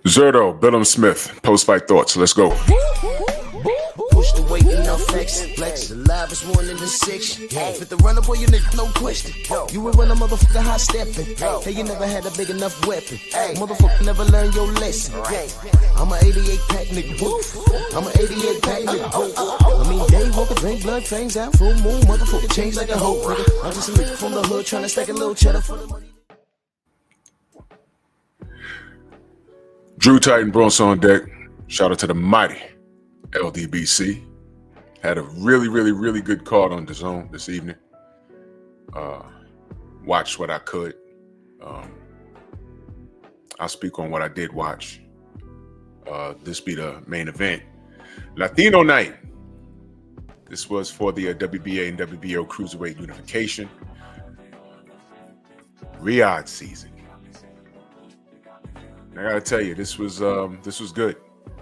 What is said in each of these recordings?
Zurdo, Billam Smith, post-fight thoughts. Let's go. Push the weight and no flex. The live is 1 in the 6. Fit the runner, boy, you nigga, no question. You would run a motherfucker high stepping. Hey, you never had a big enough weapon. Motherfucker never learned your lesson. I'm a 88 pack nigga. I'm a 88 pack nigga. I mean, day walker, drink blood, fangs out, full moon, motherfucker change like a hoe. I'm just a nigga from the hood trying to stack a little cheddar for the money. Drew Titan Bronson on deck. Shout out to the mighty LDBC. Had a really good card on the zone this evening. Watched what I could. I'll speak on what I did watch. This be the main event. Latino night. This was for the WBA and WBO Cruiserweight unification. Riyadh season. I gotta tell you, this was good.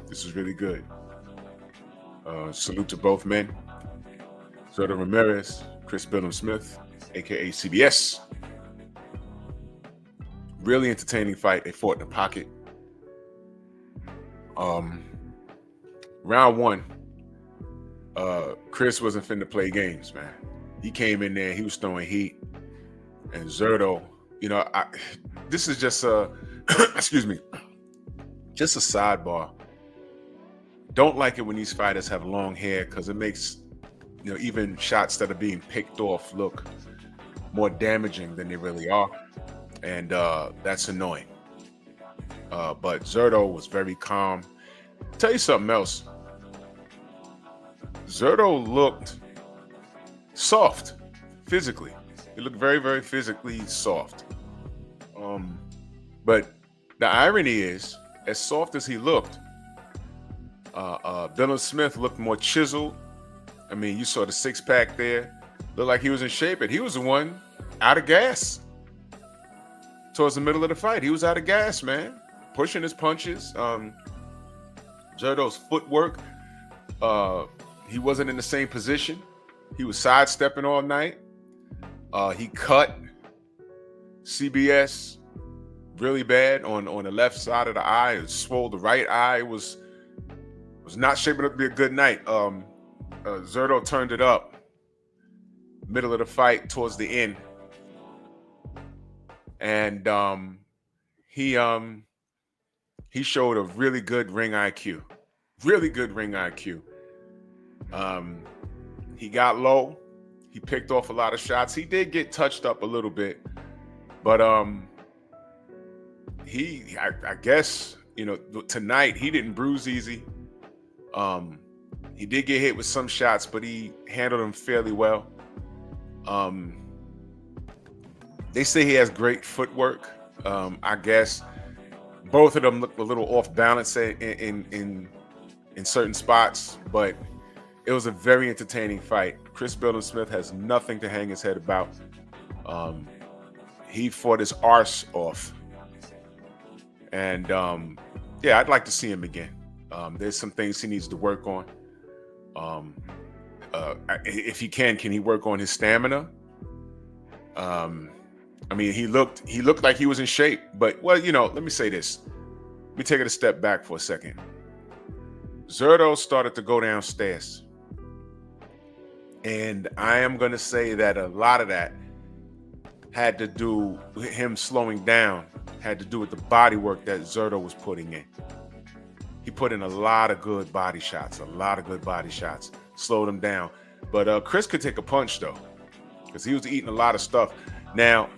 This was really good. Salute to both men. Zurdo Ramirez, Chris Billam Smith, aka CBS. Really entertaining fight. They fought in the pocket. Round one, Chris wasn't finna play games, man. He came in there, he was throwing heat. And Zurdo, this is just a excuse me, just a sidebar. Don't like it when these fighters have long hair because it makes, even shots that are being picked off look more damaging than they really are. And that's annoying. But Zurdo was very calm. Tell you something else. Zurdo looked soft physically. He looked very physically soft. But the irony is, as soft as he looked, Billam Smith looked more chiseled. I mean, you saw the six-pack there. Looked like he was in shape, and he was the one out of gas. Towards the middle of the fight, he was out of gas, man. Pushing his punches. Zurdo's footwork, he wasn't in the same position. He was sidestepping all night. He cut CBS really bad on the left side of the eye. It swole the right eye. Was not shaping up to be a good night. Zurdo turned it up middle of the fight towards the end. And he showed a really good ring IQ. Really good ring IQ. He got low. He picked off a lot of shots. He did get touched up a little bit. But I guess, tonight he didn't bruise easy. He did get hit with some shots, but he handled them fairly well. They say he has great footwork. I guess both of them looked a little off balance in certain spots, but it was a very entertaining fight. Chris Billam Smith has nothing to hang his head about. He fought his arse off. And I'd like to see him again. There's some things he needs to work on. If he can he work on his stamina? I mean, he looked like he was in shape, but let me say this. Let me take it a step back for a second. Zurdo started to go downstairs. And I am going to say that a lot of that had to do with him slowing down, had to do with the body work that Zurdo was putting in. He put in a lot of good body shots, slowed him down. But Chris could take a punch, though, because he was eating a lot of stuff. Now,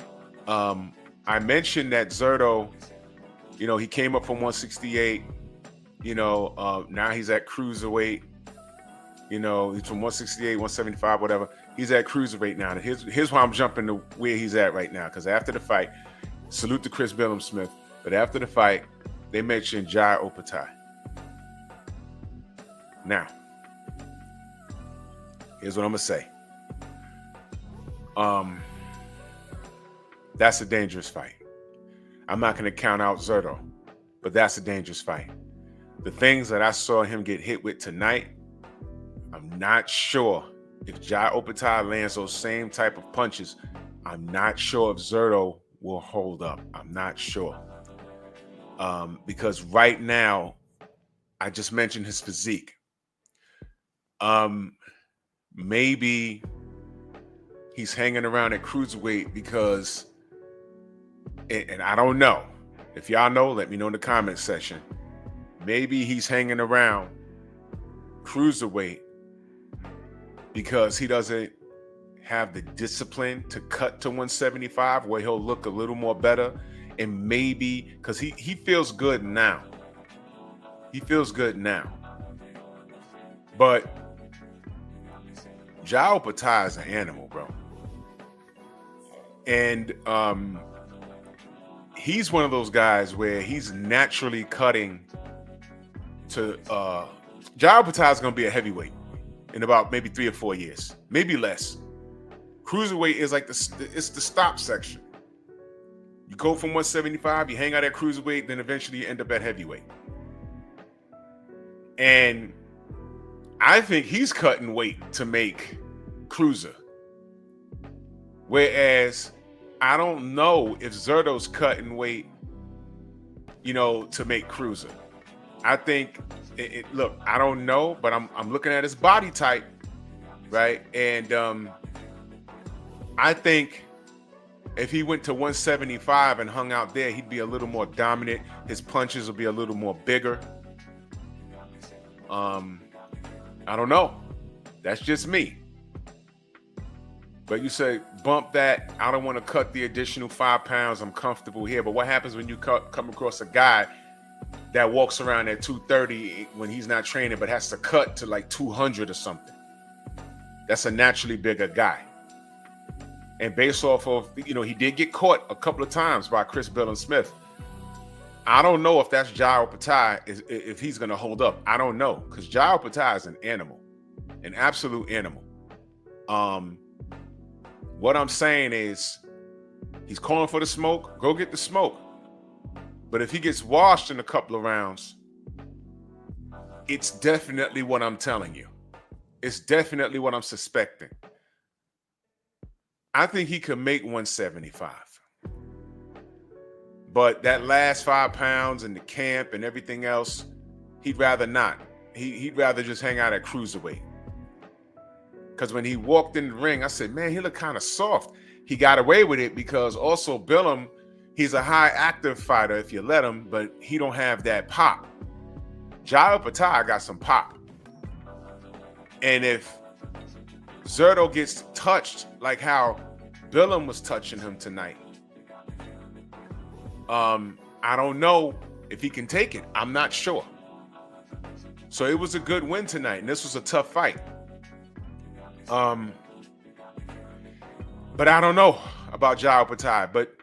I mentioned that Zurdo, he came up from 168, now he's at cruiserweight. He's from 168, 175, whatever. He's at cruiserweight now. And here's why I'm jumping to where he's at right now. Because after the fight, salute to Chris Billam Smith. But after the fight, they mentioned Jai Opatai. Now, here's what I'm gonna say. That's a dangerous fight. I'm not gonna count out Zurdo, but that's a dangerous fight. The things that I saw him get hit with tonight, I'm not sure if Jai Opatai lands those same type of punches. I'm not sure if Zurdo will hold up. I'm not sure. Because right now, I just mentioned his physique. Maybe he's hanging around at cruiserweight because, and I don't know. If y'all know, let me know in the comment section. Maybe he's hanging around cruiserweight because he doesn't have the discipline to cut to 175 where he'll look a little more better. And maybe because he feels good now. He feels good now. But Jao Patai is an animal, bro. And he's one of those guys where he's naturally cutting to Jao Patai is going to be a heavyweight in about maybe 3 or 4 years, maybe less. Cruiserweight is like it's the stop section. You go from 175, you hang out at cruiserweight, then eventually you end up at heavyweight. And I think he's cutting weight to make cruiser. Whereas I don't know if Zurdo's cutting weight, to make cruiser. I think look, I don't know, but I'm looking at his body type, right? And I think if he went to 175 and hung out there, he'd be a little more dominant. His punches will be a little more bigger. I don't know. That's just me. But you say, bump that. I don't want to cut the additional 5 pounds. I'm comfortable here. But what happens when you come across a guy that walks around at 230 when he's not training, but has to cut to like 200 or something? That's a naturally bigger guy. And based off of, he did get caught a couple of times by Billam Smith. I don't know if that's Jao Patai, if he's going to hold up. I don't know, because Jao Patai is an animal, an absolute animal. What I'm saying is he's calling for the smoke. Go get the smoke. But if he gets washed in a couple of rounds, it's definitely what I'm telling you. It's definitely what I'm suspecting. I think he could make 175. But that last 5 pounds and the camp and everything else, he'd rather not. He'd rather just hang out at cruiserweight. Because when he walked in the ring, I said, man, he looked kind of soft. He got away with it because also Billam, he's a high active fighter if you let him, but he don't have that pop. Jao Patai got some pop. And if Zurdo gets touched like how Billam was touching him tonight, I don't know if he can take it. I'm not sure. So it was a good win tonight, and this was a tough fight. But I don't know about Jao Patai. But,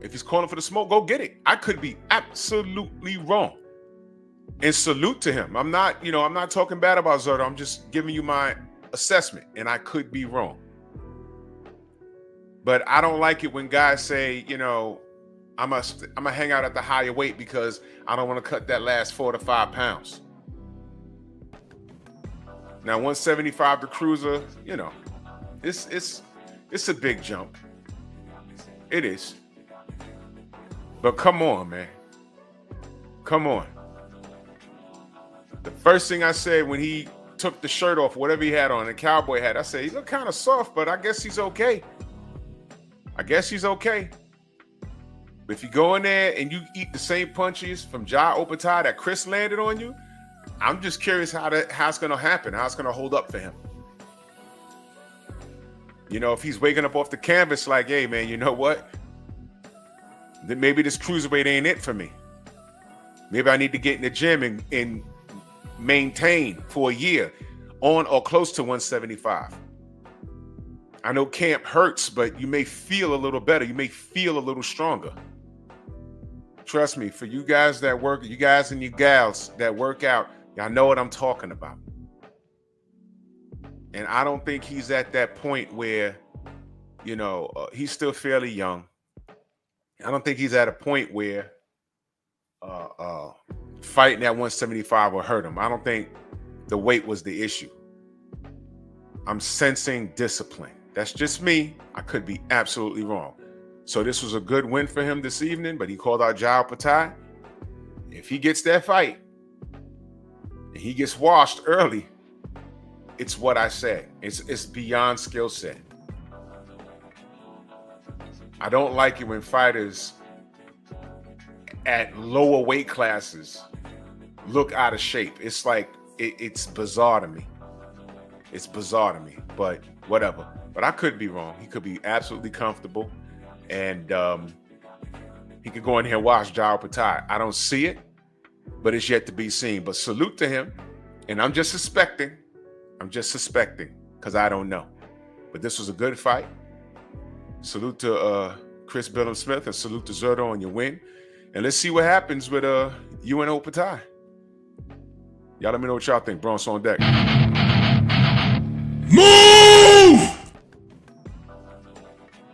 if he's calling for the smoke, go get it. I could be absolutely wrong. And salute to him. I'm not talking bad about Zurdo. I'm just giving you my assessment, and I could be wrong. But I don't like it when guys say, I'm gonna hang out at the higher weight because I don't want to cut that last 4 to 5 pounds. Now 175 to cruiser, it's a big jump. It is. But come on, man. Come on. The first thing I said when he took the shirt off, whatever he had on, the cowboy hat, I said, he looked kind of soft, but I guess he's okay. But if you go in there and you eat the same punches from Jao Patai that Chris landed on you, I'm just curious how it's going to happen, how it's going to hold up for him. If he's waking up off the canvas like, hey, man, you know what? Then maybe this cruiserweight ain't it for me. Maybe I need to get in the gym and maintain for a year on or close to 175. I know camp hurts, but you may feel a little better. You may feel a little stronger. Trust me, for you guys that work, you guys and you gals that work out, y'all know what I'm talking about. And I don't think he's at that point where, he's still fairly young. I don't think he's at a point where fighting at 175 will hurt him. I don't think the weight was the issue. I'm sensing discipline. That's just me. I could be absolutely wrong. So this was a good win for him this evening, but he called out Jao Patai. If he gets that fight and he gets washed early, it's what I said. It's beyond skill set. I don't like it when fighters at lower weight classes look out of shape. It's like, it's bizarre to me. It's bizarre to me, but whatever. But I could be wrong. He could be absolutely comfortable, and he could go in here and watch Jao Patai. I don't see it, but it's yet to be seen. But salute to him, and I'm just suspecting, because I don't know. But this was a good fight. Salute to Chris Billam Smith, and salute to Zurdo on your win. And let's see what happens with you and Patai. Y'all let me know what y'all think. Bronx on deck. Move!